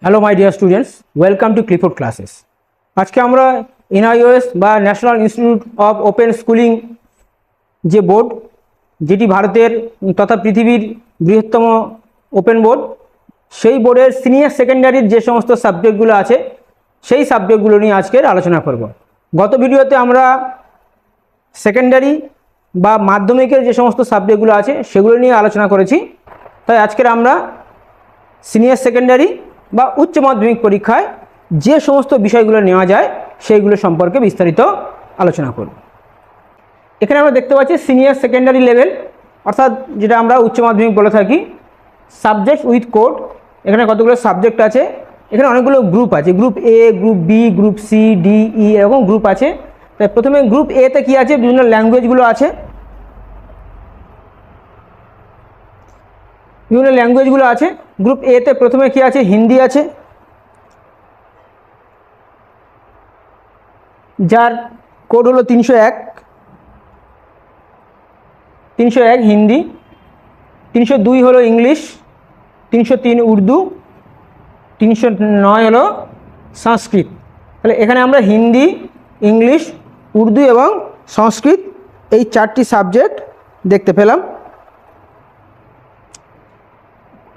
Hello my dear students, welcome to Clifford classes. আজকে আমরা NIOS বা national institute of open schooling যে board, যেটি ভারতের তথা পৃথিবীর বৃহত্তম ওপেন বোর্ড, সেই বোর্ডের সিনিয়র সেকেন্ডারির যে সমস্ত সাবজেক্টগুলো আছে সেই সাবজেক্টগুলো নিয়ে আজকের আলোচনা করব। গত ভিডিওতে আমরা সেকেন্ডারি বা মাধ্যমিকের যে সমস্ত সাবজেক্টগুলো আছে সেগুলো নিয়ে আলোচনা করেছি। তাই আজকের আমরা সিনিয়র সেকেন্ডারি বা উচ্চ মাধ্যমিক পরীক্ষায় যে সমস্ত বিষয়গুলো নেওয়া যায় সেইগুলো সম্পর্কে বিস্তারিত আলোচনা করব। এখানে আমরা দেখতে পাচ্ছি সিনিয়র সেকেন্ডারি লেভেল, অর্থাৎ যেটা আমরা উচ্চ মাধ্যমিক বলে থাকি, সাবজেক্ট উইথ কোড। এখানে কতগুলো সাবজেক্ট আছে, এখানে অনেকগুলো গ্রুপ আছে, group A, group B, group C, D, E এরকম গ্রুপ আছে। তাই প্রথমে গ্রুপ এতে কি আছে, বিভিন্ন ল্যাঙ্গুয়েজগুলো আছে, গ্রুপ এতে প্রথমে কি আছে, হিন্দি আছে, যার কোড হলো 301 হিন্দি, 302 হলো ইংলিশ, 303 উর্দু, 309 হলো সংস্কৃত। তাহলে এখানে আমরা হিন্দি, ইংলিশ, উর্দু এবং সংস্কৃত এই চারটি সাবজেক্ট দেখতে পেলাম।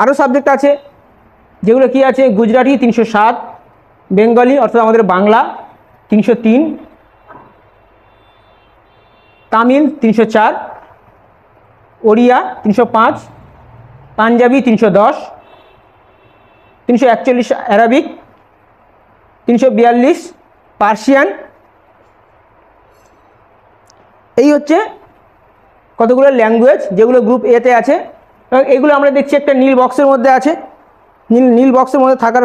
আরও সাবজেক্ট আছে যেগুলো কি আছে, গুজরাটি 307, বেঙ্গলি অর্থাৎ আমাদের বাংলা 303, তামিল 304, ওড়িয়া 305, পাঞ্জাবি 310, 341 অ্যারাবিক, 342 পার্সিয়ান। এই হচ্ছে কতগুলো ল্যাঙ্গুয়েজ যেগুলো গ্রুপ এতে আছে। এবং এগুলো আমরা দেখছি একটা নীল বক্সের মধ্যে আছে। নীল বক্সের মধ্যে থাকার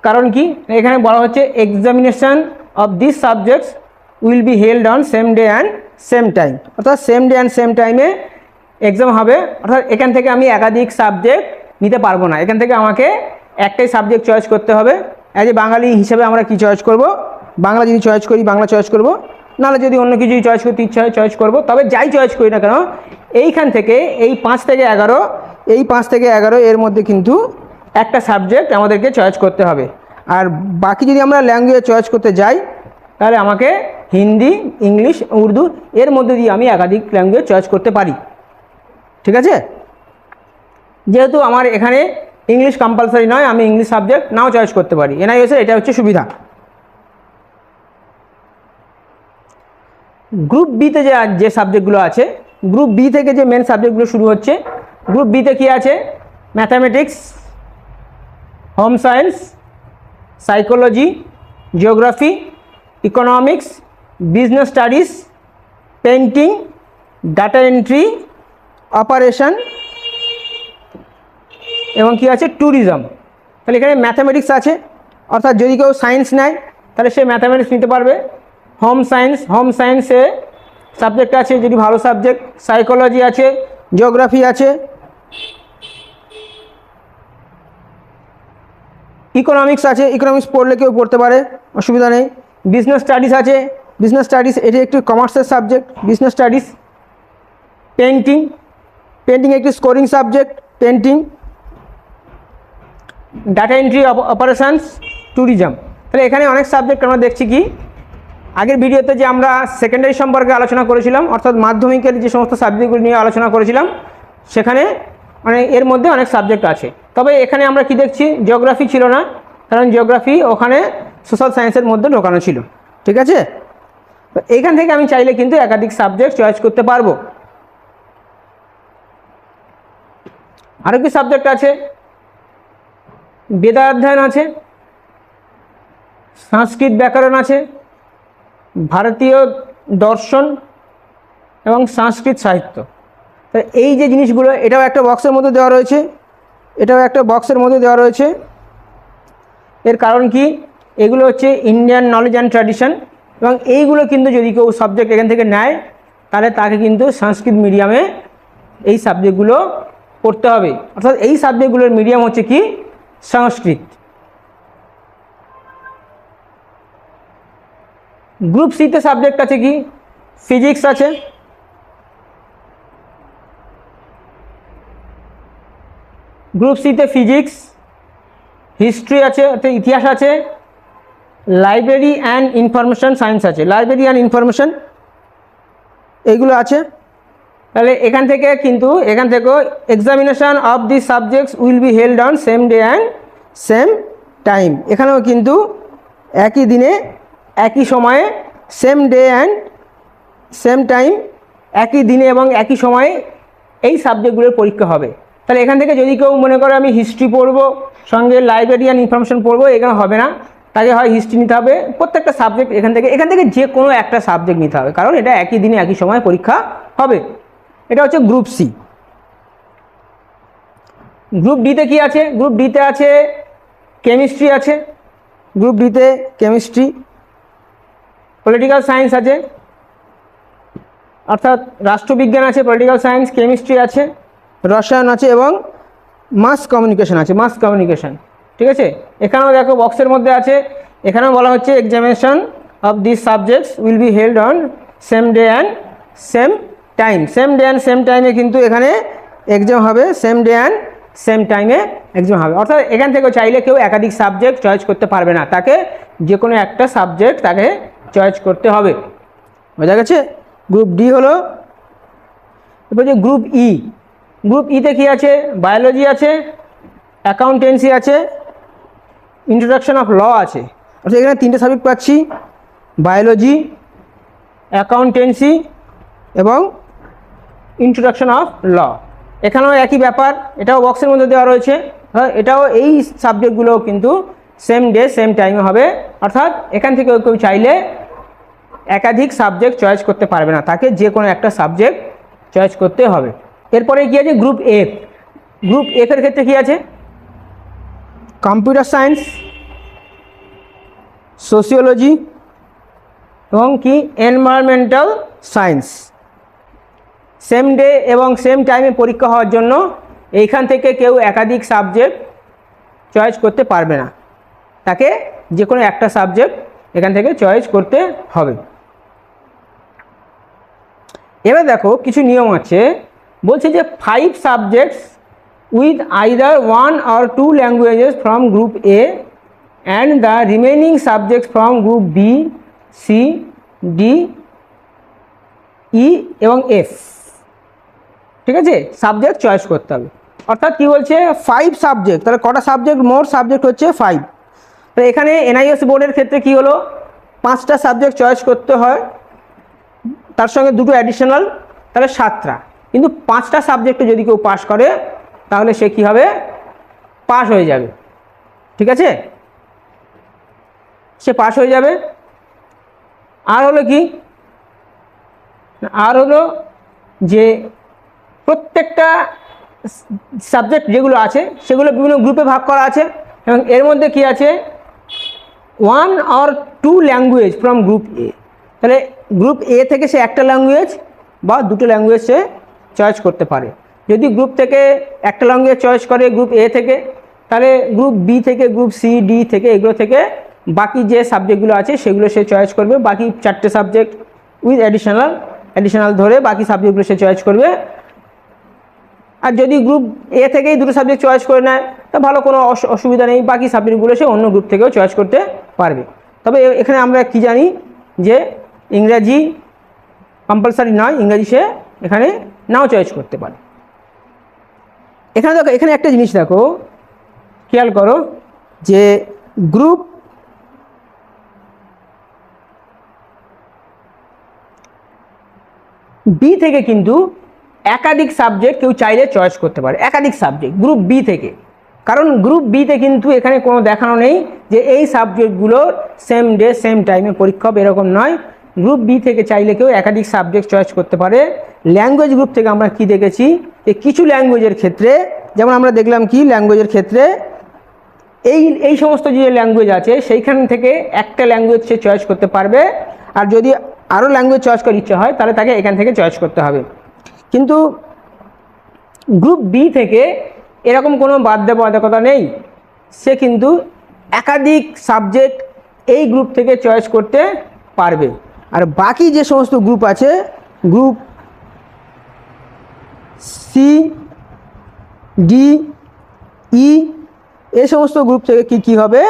কারণ কি, এখানে বলা হচ্ছে examination of this subjects will be held on same day and same time, অর্থাৎ সেম ডে অ্যান্ড সেম টাইমে এক্সাম হবে। অর্থাৎ এখান থেকে আমি একাধিক সাবজেক্ট নিতে পারবো না, এখান থেকে আমাকে একটাই সাবজেক্ট চয়েস করতে হবে। অ্যাজ এ বাঙালি হিসেবে আমরা কি চয়েস করব, বাংলা যদি চয়েস করি বাংলা চয়েস করব, নাহলে যদি অন্য কিছু চয়েস করতে ইচ্ছা হয় চয়েস করব। তবে যাই চয়েস করি না কেন, এইখান থেকে এই 5 থেকে 11 এর মধ্যে কিন্তু একটা সাবজেক্ট আমাদেরকে চয়েস করতে হবে। আর বাকি যদি আমরা ল্যাঙ্গুয়েজ চয়েস করতে যাই তাহলে আমাকে হিন্দি, ইংলিশ, উর্দু এর মধ্যে দিয়ে আমি একাধিক ল্যাঙ্গুয়েজ চয়েস করতে পারি। ঠিক আছে, যেহেতু আমার এখানে ইংলিশ কম্পালসারি নয়, আমি ইংলিশ সাবজেক্ট নাও চয়েস করতে পারি। এনআইওএসের এটা হচ্ছে সুবিধা। গ্রুপ বিতে যে সাবজেক্টগুলো আছে, গ্রুপ বি থেকে যে মেন সাবজেক্টগুলো শুরু হচ্ছে, গ্রুপ বিতে কি আছে, mathematics, home science, psychology, geography, economics, business studies, painting, data entry, operation এবং কি আছে, ট্যুরিজম। তাহলে এখানে ম্যাথামেটিক্স আছে, অর্থাৎ যদি কেউ সায়েন্স নেয় তাহলে সে ম্যাথামেটিক্স নিতে পারবে। হোম সায়েন্সে সাবজেক্ট আছে যেটি ভালো সাবজেক্ট, সাইকোলজি আছে, জিওগ্রাফি আছে, ইকোনমিক্স আছে, ইকোনমিক্স পড়লে কেউ পড়তে পারে, অসুবিধা নেই। বিজনেস স্টাডিজ আছে, বিজনেস স্টাডিজ এটি একটি কমার্সের সাবজেক্ট, বিজনেস স্টাডিজ। পেন্টিং একটি scoring subject, painting. Data entry, operations, tourism. তাহলে এখানে অনেক সাবজেক্ট আমরা দেখছি কি, আগের ভিডিওতে যে আমরা সেকেন্ডারি সম্পর্কে আলোচনা করেছিলাম, অর্থাৎ মাধ্যমিকের যে সমস্ত সাবজেক্টগুলো নিয়ে আলোচনা করেছিলাম, সেখানে মানে এর মধ্যে অনেক সাবজেক্ট আছে। তবে এখানে আমরা কি দেখছি, জিওগ্রাফি ছিল না, কারণ জিওগ্রাফি ওখানে সোশ্যাল সায়েন্সের মধ্যে ঢোকানো ছিল। ঠিক আছে, তো এইখান থেকে আমি চাইলে কিন্তু একাধিক সাবজেক্ট চয়েস করতে পারবো। আরও কি সাবজেক্ট আছে, বেদাধ্যয়ন আছে, সংস্কৃত ব্যাকরণ আছে, ভারতীয় দর্শন এবং সংস্কৃত সাহিত্য। তো এই যে জিনিসগুলো, এটাও একটা বক্সের মধ্যে দেওয়া রয়েছে, এর কারণ কি, এগুলো হচ্ছে ইন্ডিয়ান নলেজ অ্যান্ড ট্র্যাডিশন। এবং এইগুলো কিন্তু যদি কেউ সাবজেক্ট এখান থেকে নেয় তাহলে তাকে কিন্তু সংস্কৃত মিডিয়ামে এই সাবজেক্টগুলো পড়তে হবে, অর্থাৎ এই সাবজেক্টগুলোর মিডিয়াম হচ্ছে কি, সংস্কৃত। গ্রুপ সিতে সাবজেক্ট আছে কি, ফিজিক্স আছে, গ্রুপ সিতে ফিজিক্স, হিস্ট্রি আছে, অর্থাৎ ইতিহাস আছে, লাইব্রেরি অ্যান্ড ইনফরমেশন সায়েন্স আছে, লাইব্রেরি অ্যান্ড ইনফরমেশন এইগুলো আছে। তাহলে এখান থেকেও examination of the subjects will be held on same day and same time. এখানেও কিন্তু একই দিনে একই সময়ে, same day and same time, একই দিনে এবং একই সময়ে এই সাবজেক্টগুলোর পরীক্ষা হবে। তাহলে এখান থেকে যদি কেউ মনে করে আমি হিস্ট্রি পড়বো সঙ্গে লাইব্রেরি অ্যান্ড ইনফরমেশন পড়বো, এখানে হবে না, তাকে হয় হিস্ট্রি নিতে হবে, প্রত্যেকটা সাবজেক্ট এখান থেকে যে কোনো একটা সাবজেক্ট নিতে হবে, কারণ এটা একই দিনে একই সময়ে পরীক্ষা হবে। এটা হচ্ছে গ্রুপ সি। গ্রুপ ডিতে কি আছে? গ্রুপ ডিতে আছে কেমিস্ট্রি আছে, গ্রুপ ডিতে কেমিস্ট্রি, পলিটিক্যাল সায়েন্স আছে, অর্থাৎ রাষ্ট্রবিজ্ঞান আছে, পলিটিক্যাল সায়েন্স, কেমিস্ট্রি আছে, রসায়ন আছে এবং মাস কমিউনিকেশন আছে, মাস কমিউনিকেশন। ঠিক আছে, এখানেও দেখো বক্সের মধ্যে আছে, এখানেও বলা হচ্ছে examination of this subjects will be held on same day and same time. Same day and same টাইমে কিন্তু এখানে এক্সাম হবে, সেম ডে অ্যান্ড সেম টাইমে এক্সাম হবে। অর্থাৎ এখান থেকেও চাইলে কেউ একাধিক সাবজেক্ট চয়েস করতে পারবে না, তাকে যে কোনো একটা সাবজেক্ট তাকে চয়েস করতে হবে। বোঝা গেছে? গ্রুপ ডি হলো। এরপর যে গ্রুপ ই, গ্রুপ ইতে কী আছে? বায়োলজি আছে, অ্যাকাউন্টেন্সি আছে, ইন্ট্রোডাকশন অফ ল আছে। অর্থাৎ এখানে তিনটে সাবজেক্ট পাচ্ছি, বায়োলজি, অ্যাকাউন্টেন্সি এবং ইন্ট্রোডাকশন অফ ল। এখানেও একই ব্যাপার, এটাও বক্সের মধ্যে দেওয়া রয়েছে। এটাও এই সাবজেক্টগুলো কিন্তু সেম ডে সেম টাইমে হবে। অর্থাৎ এখান থেকে কেউ চাইলে একাধিক সাবজেক্ট চয়েস করতে পারবে না, তাকে যে কোনো একটা সাবজেক্ট চয়েস করতে হবে। এরপরে কী আছে? Group F. গ্রুপ এফ এর ক্ষেত্রে কী আছে? কম্পিউটার সায়েন্স, সোশিওলজি এবং কি এনভায়রনমেন্টাল সায়েন্স। সেম ডে এবং সেম টাইমে পরীক্ষা হওয়ার জন্য এইখান থেকে কেউ একাধিক সাবজেক্ট চয়েস করতে পারবে না, তাকে যে কোনো একটা সাবজেক্ট এখান থেকে চয়েস করতে হবে। এবার দেখো কিছু নিয়ম আছে, বলছে যে 5 subjects with either 1 or 2 languages from group A and the remaining subjects from group B, C, D, E এবং এফ। ঠিক আছে, সাবজেক্ট চয়েস করতে হবে। অর্থাৎ কি বলছে? 5 সাবজেক্ট। তাহলে কটা সাবজেক্ট? মোট সাবজেক্ট হচ্ছে 5। তো এখানে এনআইএস বোর্ডের ক্ষেত্রে কি হলো? 5টা সাবজেক্ট চয়েস করতে হয়, তার সঙ্গে 2টো অ্যাডিশনাল, তাহলে 7টা। কিন্তু 5টা সাবজেক্টে যদি কেউ পাস করে তাহলে সে কী হবে? পাস হয়ে যাবে। ঠিক আছে, সে পাস হয়ে যাবে। আর হলো কি? আর হলো যে প্রত্যেকটা সাবজেক্ট যেগুলো আছে সেগুলো বিভিন্ন গ্রুপে ভাগ করা আছে এবং এর মধ্যে কি আছে? 1 or 2 ল্যাঙ্গুয়েজ ফ্রম গ্রুপ এ। তাহলে গ্রুপ এ থেকে সে একটা ল্যাঙ্গুয়েজ বা 2টো ল্যাঙ্গুয়েজ সে চয়েস করতে পারে। যদি গ্রুপ থেকে একটা ল্যাঙ্গুয়েজ চয়েস করে গ্রুপ এ থেকে, তাহলে গ্রুপ বি থেকে, গ্রুপ সি, ডি থেকে, এগুলো থেকে বাকি যে সাবজেক্টগুলো আছে সেগুলো সে চয়েস করবে। বাকি 4টে সাবজেক্ট উইথ অ্যাডিশনাল ধরে বাকি সাবজেক্টগুলো সে চয়েস করবে। আর যদি গ্রুপ এ থেকেই 2টো সাবজেক্ট চয়েস করে নেয় তা ভালো, কোনো অসুবিধা নেই, বাকি সাবজেক্টগুলো সে অন্য গ্রুপ থেকেও চয়েস করতে পারবে। তবে এখানে আমরা কি জানি যে ইংরাজি কম্পালসারি নয়, ইংরাজি সে এখানে নাও চয়েস করতে পারে। এখানে দেখো, এখানে একটা জিনিস দেখো, খেয়াল করো যে গ্রুপ বি থেকে কিন্তু একাধিক সাবজেক্ট কেউ চাইলে চয়েস করতে পারে, একাধিক সাবজেক্ট গ্রুপ বি থেকে। কারণ গ্রুপ বিতে কিন্তু এখানে কোনো দেখানো নেই যে এই সাবজেক্টগুলোর সেম ডে সেম টাইমে পরীক্ষা হবে, এরকম নয়। গ্রুপ বি থেকে চাইলে কেউ একাধিক সাবজেক্ট চয়েস করতে পারে। ল্যাঙ্গুয়েজ গ্রুপ থেকে আমরা কি দেখেছি যে কিছু ল্যাঙ্গুয়েজের ক্ষেত্রে, যেমন আমরা দেখলাম কি ল্যাঙ্গুয়েজের ক্ষেত্রে এই সমস্ত যে ল্যাঙ্গুয়েজ আছে সেইখান থেকে একটা ল্যাঙ্গুয়েজ সে চয়েস করতে পারবে। আর যদি আরও ল্যাঙ্গুয়েজ চয়েস করার ইচ্ছা হয় তাহলে তাকে এখান থেকে চয়েস করতে হবে। কিন্তু গ্রুপ বি থেকে এরকম কোনো বাধ্যবাধকতা নেই, সে কিন্তু একাধিক সাবজেক্ট এই গ্রুপ থেকে চয়েস করতে পারবে। আর বাকি যে সমস্ত গ্রুপ আছে, গ্রুপ সি, ডি, ই এই সমস্ত গ্রুপ থেকে কি হবে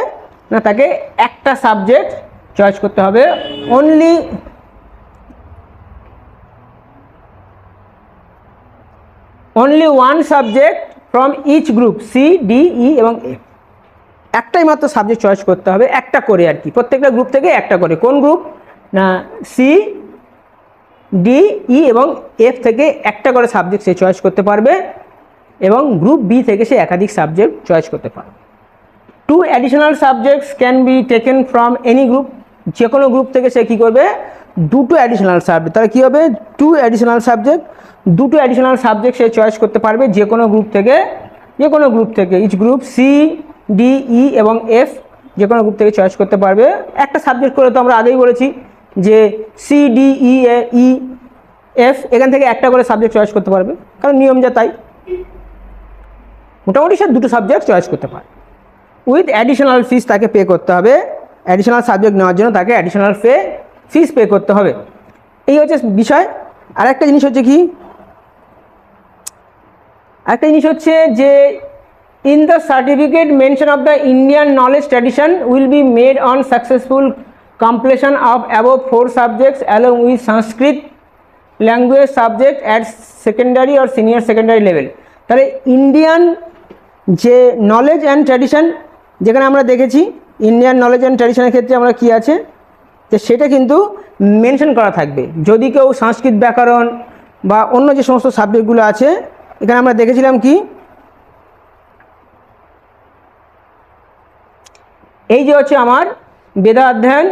না, তাকে একটা সাবজেক্ট চয়েস করতে হবে, only one subject from each group C, D, E এবং এফ। একটাই মাত্র সাবজেক্ট চয়েস করতে হবে, একটা করে আর কি, প্রত্যেকটা গ্রুপ থেকে একটা করে। কোন গ্রুপ না, সি, ডি, ই এবং এফ থেকে একটা করে সাবজেক্ট সে চয়েস করতে পারবে, এবং গ্রুপ বি থেকে সে একাধিক সাবজেক্ট চয়েস করতে পারবে। 2 additional subjects can be taken from any group. যে কোনো গ্রুপ থেকে সে কী করবে, দুটো অ্যাডিশনাল সাবজেক্ট, তাহলে কী হবে 2 অ্যাডিশনাল সাবজেক্ট, দুটো অ্যাডিশনাল সাবজেক্ট সে চয়েস করতে পারবে যে কোনো গ্রুপ থেকে, each group C, D, E এবং এফ যে কোনো গ্রুপ থেকে চয়েস করতে পারবে। একটা সাবজেক্ট করে তো আমরা আগেই বলেছি যে সি, ডি, ই, এফ এখান থেকে একটা করে সাবজেক্ট চয়েস করতে পারবে, কারণ নিয়ম যা তাই। মোটামুটি সে দুটো সাবজেক্ট চয়েস করতে পারে। উইথ অ্যাডিশনাল ফিস তাকে পে করতে হবে, অ্যাডিশনাল সাবজেক্ট নেওয়ার জন্য তাকে অ্যাডিশনাল ফিস পে করতে হবে। এই হচ্ছে বিষয়। আরেকটা জিনিস হচ্ছে কি, যে in the certificate mention of the Indian knowledge tradition will be made on successful completion of above 4 subjects along with Sanskrit language subject at secondary or senior secondary level. তাহলে ইন্ডিয়ান যে নলেজ অ্যান্ড ট্র্যাডিশন, যেখানে আমরা দেখেছি Indian knowledge and ট্র্যাডিশনের ক্ষেত্রে আমরা কি আছে, তো সেটা কিন্তু মেনশন করা থাকবে। যদি কেউ সংস্কৃত ব্যাকরণ বা অন্য যে সমস্ত সাবজেক্টগুলো আছে, এখানে আমরা দেখেছিলাম কি, এই যে হচ্ছে আমার বেদা অধ্যয়ন,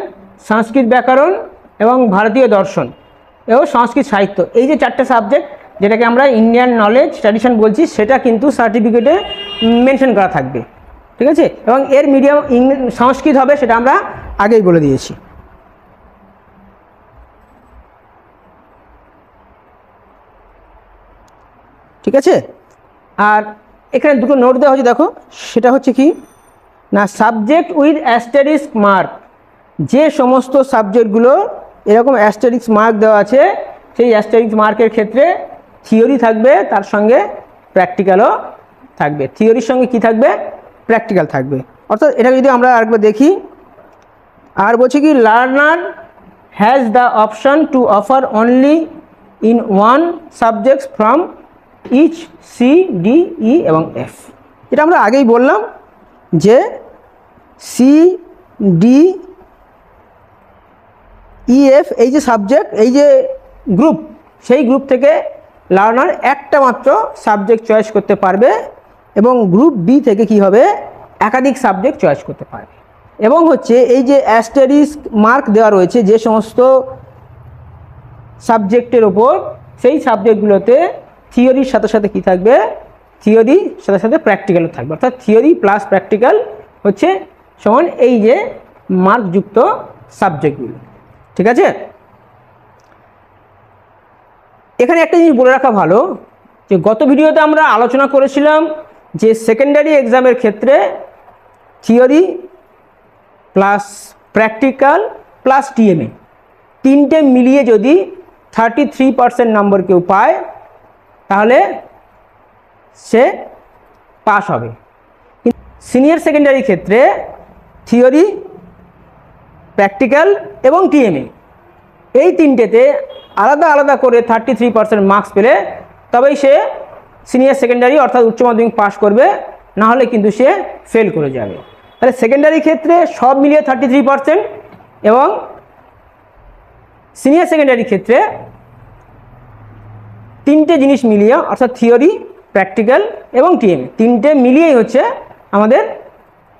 সংস্কৃত ব্যাকরণ এবং ভারতীয় দর্শন এবং সংস্কৃত সাহিত্য, এই যে 4টে সাবজেক্ট যেটাকে আমরা ইন্ডিয়ান নলেজ ট্র্যাডিশন বলছি, সেটা কিন্তু সার্টিফিকেটে মেনশন করা থাকবে, ঠিক আছে। এবং এর মিডিয়াম সংস্কৃত হবে, সেটা আমরা আগেই বলে দিয়েছি। ঠিক আছে। আর এখানে দুটো নোট দেওয়া হচ্ছে, দেখো সেটা হচ্ছে কি না, সাবজেক্ট উইথ অ্যাস্টেরিস্ক মার্ক, যে সমস্ত সাবজেক্টগুলো এরকম অ্যাস্টেরিস্ক মার্ক দেওয়া আছে, সেই অ্যাস্টেরিস্ক মার্কের ক্ষেত্রে থিওরি থাকবে, তার সঙ্গে প্র্যাকটিক্যালও থাকবে। থিওরির সঙ্গে কি থাকবে, প্র্যাকটিক্যাল থাকবে। অর্থাৎ এটাকে যদি আমরা আরেকবার দেখি, আর বলছি কি, learner has the option to offer only in one subjects from each C, D, E এবং এফ। এটা আমরা আগেই বললাম যে সি, ডি, ই, এফ এই যে সাবজেক্ট, এই যে গ্রুপ, সেই গ্রুপ থেকে লার্নার একটা মাত্র সাবজেক্ট চয়েস করতে পারবে, এবং গ্রুপ বি থেকে কি হবে, একাধিক সাবজেক্ট চয়েস করতে পারবে। এবং হচ্ছে এই যে অ্যাস্টেরিস্ক মার্ক দেওয়া রয়েছে যে সমস্ত সাবজেক্টের ওপর, সেই সাবজেক্টগুলোতে থিওরির সাথে সাথে কি থাকবে, থিওরির সাথে সাথে প্র্যাকটিক্যালও থাকবে। অর্থাৎ থিওরি প্লাস প্র্যাকটিক্যাল হচ্ছে সমান এই যে মার্কযুক্ত সাবজেক্টগুলো, ঠিক আছে। এখানে একটা জিনিস বলে রাখা ভালো, যে গত ভিডিওতে আমরা আলোচনা করেছিলাম যে সেকেন্ডারি এক্সামের ক্ষেত্রে theory plus practical plus TMA তিনটে মিলিয়ে যদি 33% নম্বর কেউ পায়, তাহলে সে পাস হবে। সিনিয়র সেকেন্ডারি ক্ষেত্রে থিওরি, প্র্যাকটিক্যাল এবং টিএমএ এই তিনটেতে আলাদা আলাদা করে 33% মার্কস পেলে তবেই সে সিনিয়র সেকেন্ডারি অর্থাৎ উচ্চ মাধ্যমিক পাস করবে, না হলে কিন্তু সে ফেল করে যাবে। তাহলে সেকেন্ডারি ক্ষেত্রে সব মিলিয়ে 33% এবং সিনিয়র সেকেন্ডারি ক্ষেত্রে তিনটে জিনিস মিলিয়ে, অর্থাৎ থিওরি, প্র্যাকটিক্যাল এবং টিএমএ তিনটে মিলিয়েই হচ্ছে আমাদের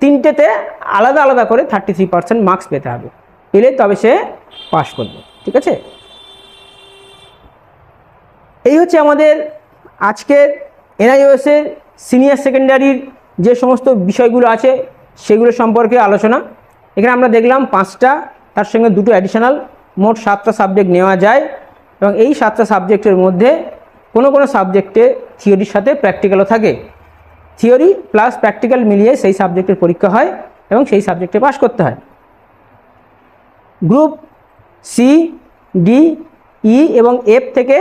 তিনটেতে আলাদা আলাদা করে 33% মার্কস পেতে হবে, পেলে তবে সে পাস করবে, ঠিক আছে। এই হচ্ছে আমাদের আজকের এনআইওএসের সিনিয়র সেকেন্ডারির যে সমস্ত বিষয়গুলো আছে সেগুলো সম্পর্কে আলোচনা। এখানে আমরা দেখলাম 5টা, তার সঙ্গে 2টো অ্যাডিশনাল, মোট 7টা সাবজেক্ট নেওয়া যায়। এবং এই 7টা সাবজেক্টের মধ্যে কোনো কোনো সাবজেক্টে থিওরির সাথে প্র্যাকটিক্যালও থাকে। থিওরি প্লাস প্র্যাকটিক্যাল মিলিয়ে সেই সাবজেক্টের পরীক্ষা হয় এবং সেই সাবজেক্টে পাস করতে হয়। গ্রুপ সি, ডি, ই এবং এফ থেকে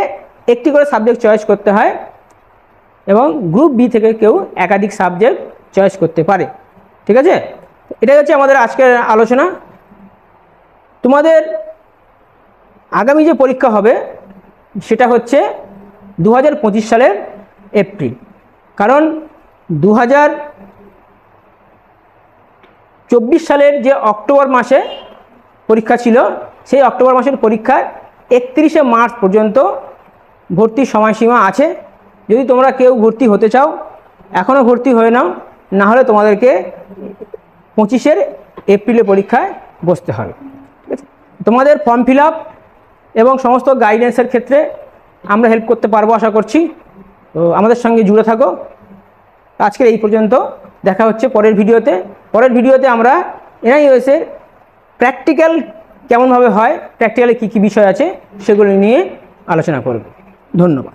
একটি করে সাবজেক্ট চয়েস করতে হয়, এবং গ্রুপ বি থেকে কেউ একাধিক সাবজেক্ট চয়েস করতে পারে। ঠিক আছে, এটাই হচ্ছে আমাদের আজকের আলোচনা। তোমাদের আগামী যে পরীক্ষা হবে সেটা হচ্ছে 2025 সালের এপ্রিল, কারণ 2024 সালের যে অক্টোবর মাসে পরীক্ষা ছিল সেই অক্টোবর মাসের পরীক্ষার 31শে মার্চ পর্যন্ত ভর্তির সময়সীমা আছে। যদি তোমরা কেউ ভর্তি হতে চাও এখনও ভর্তি হয়ে নাও, না হলে তোমাদেরকে 25 এপ্রিলে পরীক্ষায় বসতে হবে। ঠিক আছে, তোমাদের ফর্ম ফিল আপ এবং সমস্ত গাইডেন্সের ক্ষেত্রে আমরা হেল্প করতে পারবো আশা করছি। তো আমাদের সঙ্গে জুড়ে থাকো। আজকের এই পর্যন্ত, দেখা হচ্ছে পরের ভিডিওতে আমরা এনআইওএসের প্র্যাকটিক্যাল কেমনভাবে হয়, প্র্যাকটিক্যালে কী কী বিষয় আছে সেগুলো নিয়ে আলোচনা করব। ধন্যবাদ।